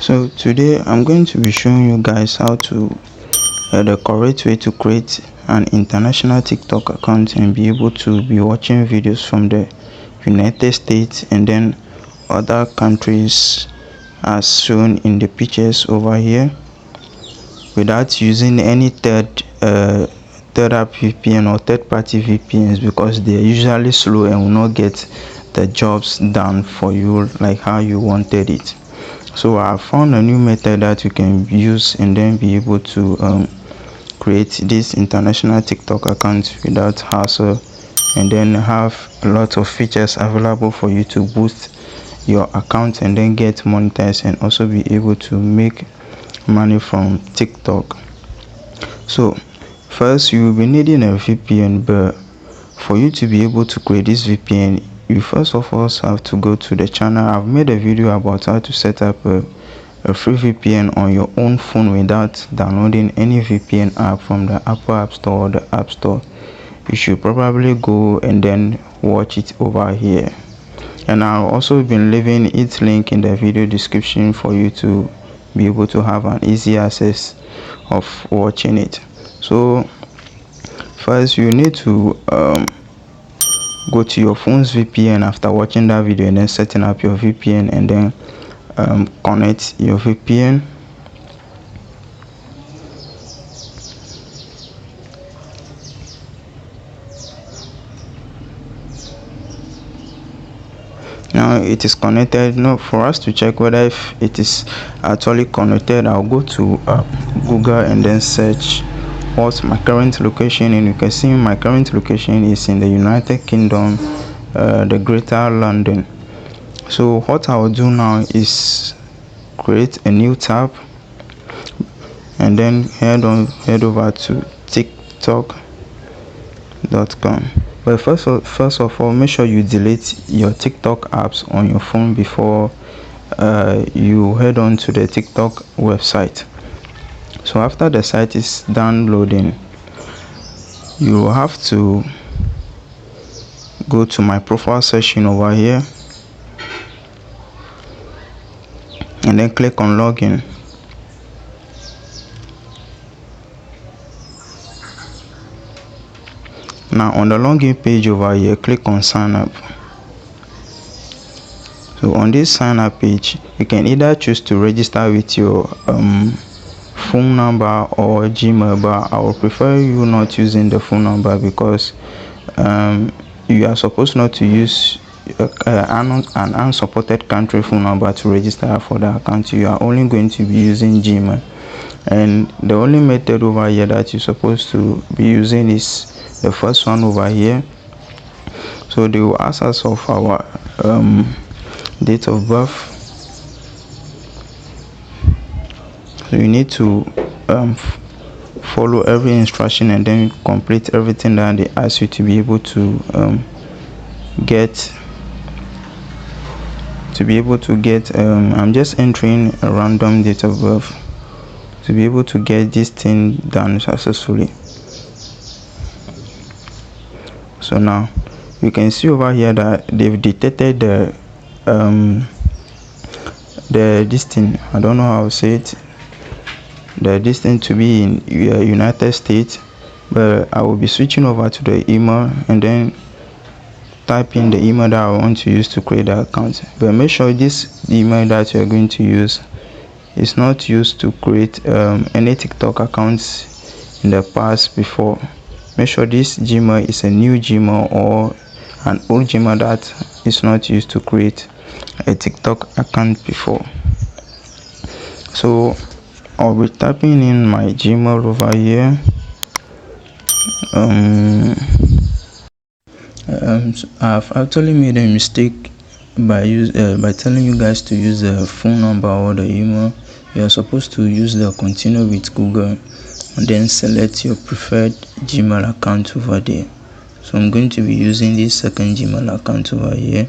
So today I'm going to be showing you guys how to the correct way to create an international TikTok account and be able to be watching videos from the United States and then other countries as shown in the pictures over here without using any third app VPN or third party VPNs, because they are usually slow and will not get the jobs done for you like how you wanted it. So I found a new method that you can use and then be able to create this international TikTok account without hassle, and then have a lot of features available for you to boost your account and then get monetized and also be able to make money from TikTok. So first you will be needing a VPN, but for you to be able to create this VPN, you first of all have to go to the channel. I've made a video about how to set up a free VPN on your own phone without downloading any VPN app from the Apple App Store or the App Store. You should probably go and then watch it over here, and I'll also been leaving its link in the video description for you to be able to have an easy access of watching it. So first you need to go to your phone's VPN after watching that video and then setting up your VPN, and then connect your VPN. Now it is connected. Now for us to check whether if it is actually connected, I'll go to Google and then search what's my current location, and you can see my current location is in the United Kingdom, the Greater London. So what I'll do now is create a new tab and then head over to tiktok.com. But first of all, make sure you delete your TikTok apps on your phone before you head on to the TikTok website. So after the site is downloading, you have to go to my profile section over here and then click on login. Now on the login page over here, click on sign up. So on this sign up page, you can either choose to register with your phone number or Gmail, but I would prefer you not using the phone number because you are supposed not to use an unsupported country phone number to register for the account. You are only going to be using Gmail, and the only method over here that you're supposed to be using is the first one over here. So they will ask us of our date of birth. So you need to follow every instruction and then complete everything that they ask you to be able to get I'm just entering a random date of birth to be able to get this thing done successfully. So now you can see over here that they've detected this thing, I don't know how to say it, the distance to be in United States, but I will be switching over to the email and then type in the email that I want to use to create the account. But make sure this email that you are going to use is not used to create any TikTok accounts in the past before. Make sure this Gmail is a new Gmail or an old Gmail that is not used to create a TikTok account before. So I'll be typing in my Gmail over here. I've actually made a mistake by telling you guys to use the phone number or the email. You are supposed to use the continue with Google and then select your preferred Gmail account over there. So I'm going to be using this second Gmail account over here.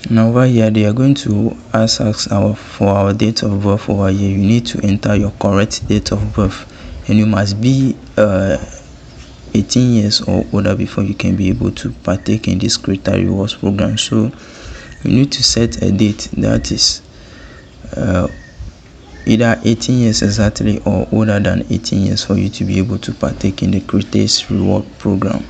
Now over here they are going to ask us for our date of birth. Over here you need to enter your correct date of birth, and you must be 18 years or older before you can be able to partake in this Creator Rewards program. So you need to set a date that is either 18 years exactly or older than 18 years for you to be able to partake in the Creators Reward program.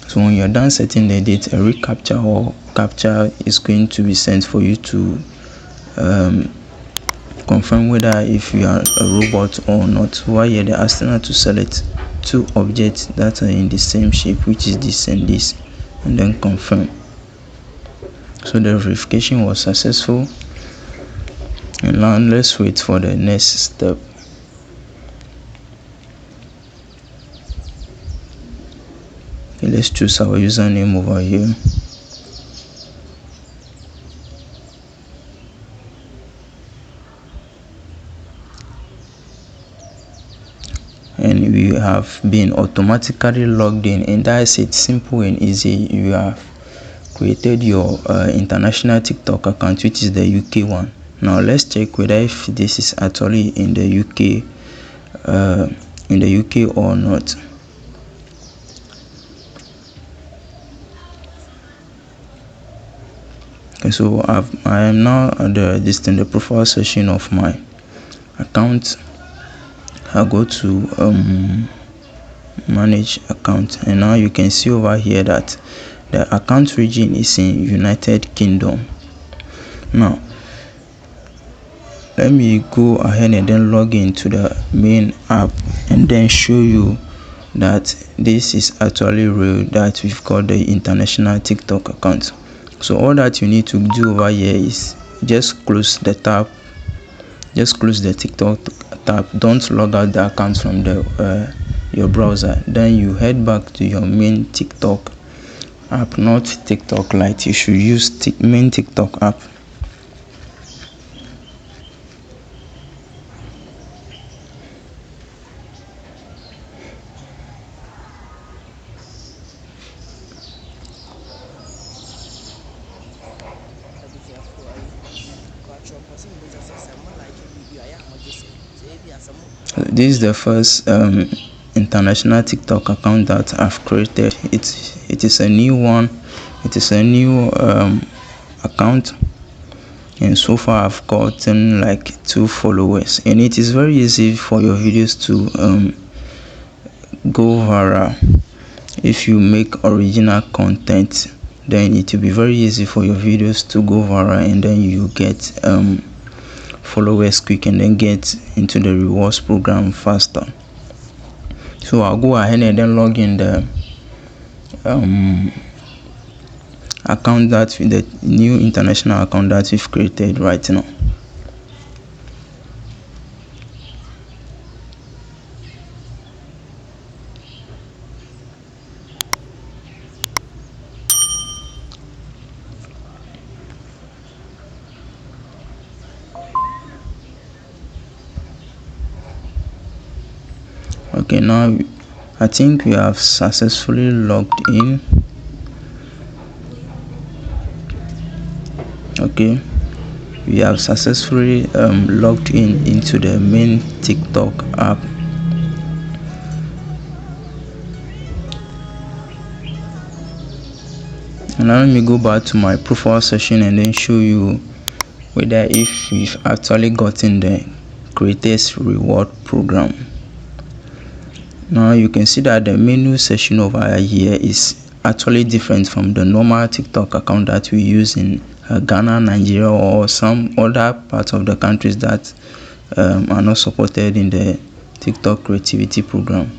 So when you're done setting the date, a recaptcha or captcha is going to be sent for you to confirm whether if you are a robot or not. While you're the astronaut to select two objects that are in the same shape, which is this and this, and then confirm. So the verification was successful, and now let's wait for the next step. Okay, let's choose our username over here. And we have been automatically logged in, and that's it. Simple and easy. You have created your international TikTok account, which is the UK one. Now let's check whether if this is actually in the UK or not. Okay, so I am now at the profile section of my account. I'll go to manage account, and now you can see over here that the account region is in United Kingdom. Now let me go ahead and then log into the main app and then show you that this is actually real, that we've got the international TikTok account. So all that you need to do over here is just close the tab, just close the TikTok tab. Don't log out the account from the your browser. Then you head back to your main TikTok app, not TikTok Lite. You should use main TikTok app. This is the first international TikTok account that I've created. It is a new one. It is a new account, and so far I've gotten like 2 followers, and it is very easy for your videos to go viral. If you make original content, then it will be very easy for your videos to go viral, and then you get followers quick and then get into the rewards program faster. So I'll go ahead and then log in the account that the new international account that we've created right now. Okay, now I think we have successfully logged in. Okay, we have successfully logged in into the main TikTok app. And now let me go back to my profile session and then show you whether if we've actually gotten the Creators Reward program. Now you can see that the menu section over here is actually different from the normal TikTok account that we use in Ghana, Nigeria, or some other parts of the countries that are not supported in the TikTok creativity program.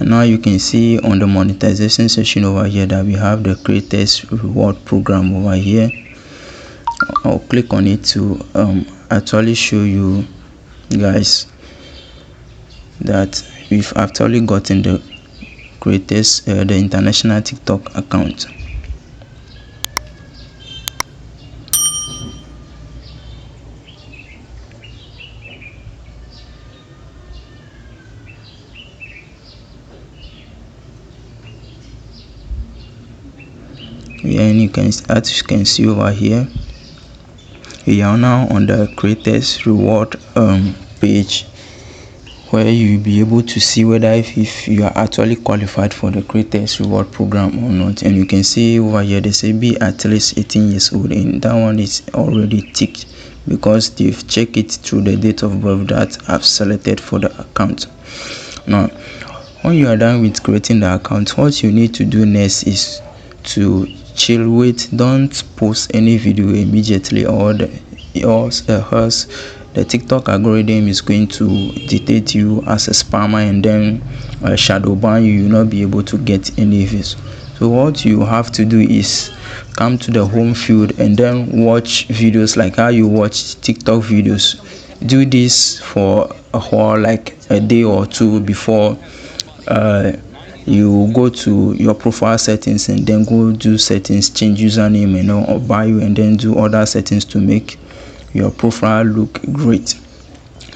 And now you can see on the monetization section over here that we have the Creators Reward program over here. I'll click on it to actually show you guys that we've actually gotten the Creators the international TikTok account. And you can, as you can see over here, we are now on the creators reward page, where you'll be able to see whether if you are actually qualified for the creators reward program or not. And you can see over here they say be at least 18 years old, and that one is already ticked because they've checked it through the date of birth that I've selected for the account. Now when you are done with creating the account, what you need to do next is to chill. Wait, don't post any video immediately, or the TikTok algorithm is going to dictate you as a spammer and then shadow ban you. You'll not be able to get any views. So what you have to do is come to the home field and then watch videos like how you watch TikTok videos. Do this for a while, like a day or two, before you go to your profile settings and then go do settings, change username or bio, and then do other settings to make your profile look great.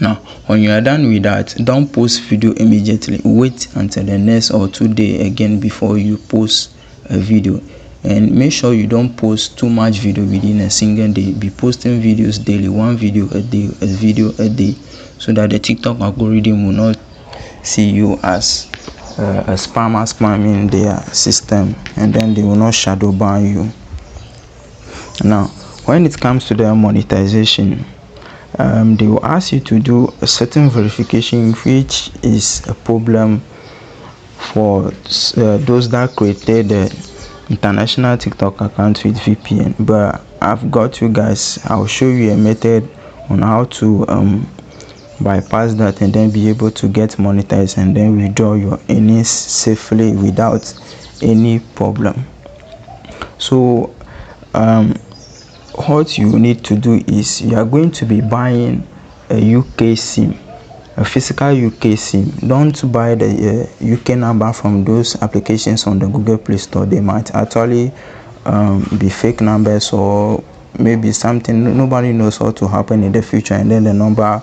Now when you are done with that, don't post video immediately. Wait until the next or 2 days again before you post a video, and make sure you don't post too much video within a single day. Be posting videos daily, 1 video a day, a video a day, so that the TikTok algorithm will not see you as a spammer spamming their system, and then they will not shadow ban you. Now when it comes to the monetization, they will ask you to do a certain verification, which is a problem for those that created the international TikTok account with VPN. But I've got you guys. I'll show you a method on how to bypass that and then be able to get monetized and then withdraw your earnings safely without any problem. So what you need to do is you are going to be buying a UK SIM, a physical UK SIM. Don't buy the UK number from those applications on the Google Play Store. They might actually be fake numbers, or maybe something nobody knows what to happen in the future, and then the number,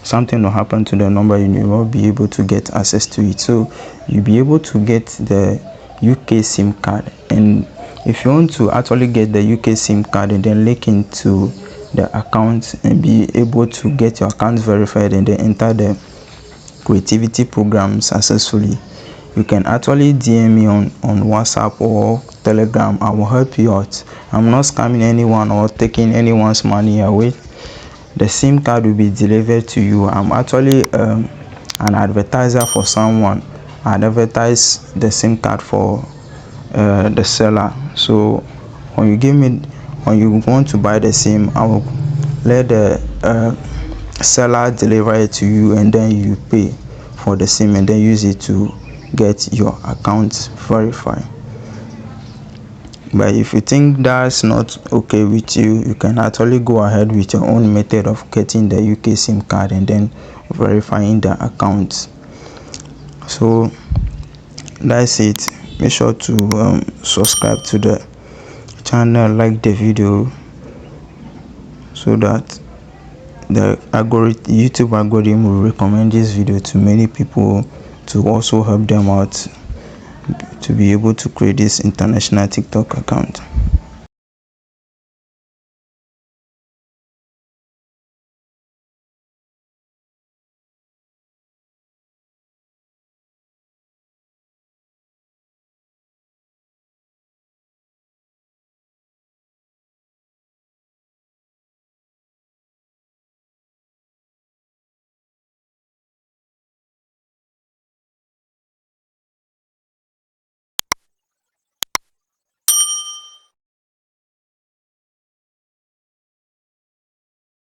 something will happen to the number, you will not be able to get access to it. So you'll be able to get the UK SIM card, and if you want to actually get the UK SIM card and then link into the account and be able to get your account verified and then enter the creativity program successfully, you can actually DM me on WhatsApp or Telegram. I will help you out. I'm not scamming anyone or taking anyone's money away. The SIM card will be delivered to you. I'm actually an advertiser for someone. I advertise the SIM card for the seller. So when you want to buy the SIM, I will let the seller deliver it to you, and then you pay for the SIM and then use it to get your account verified. But if you think that's not okay with you, you can actually go ahead with your own method of getting the UK SIM card and then verifying the account. So that's it. Make sure to subscribe to the channel, like the video, so that the YouTube algorithm will recommend this video to many people to also help them out to be able to create this international TikTok account.